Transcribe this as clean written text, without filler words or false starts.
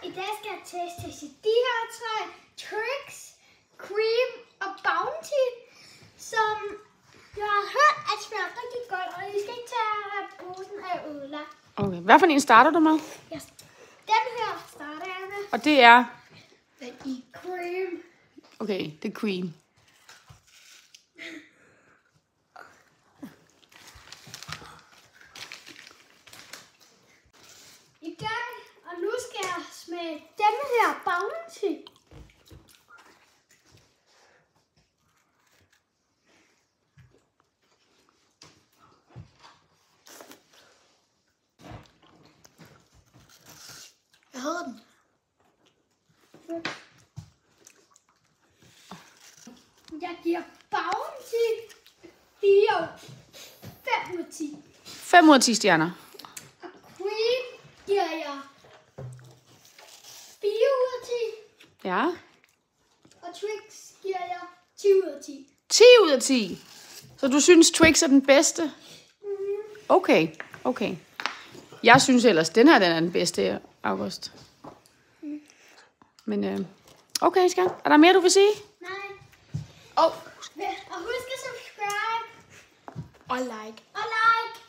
i dag skal jeg teste de her tre Trix, Cream og Bounty, som jeg har hørt at smager rigtig godt, og I skal ikke tage posen af ødelagt. Okay, hvad for en starter du med? Yes. Den her starter jeg med. Og det er? Den i Cream. Okay, det er Cream. I dag, og nu skal jeg smage den her Bounty. Hvad hedder den? Jeg giver Bounty 5 ud af 10. 5 ud af 10 stjerner. Og Cream giver jeg 4 ud af 10. Ja. Og Trix giver jeg 10 ud af 10. 10 ud af 10. Så du synes Trix er den bedste? Okay, okay. Jeg synes ellers, den her den er den bedste, August. Men okay, skat. Er der mere, du vil sige? Nej. Og Og husk at subscribe. like. Og like.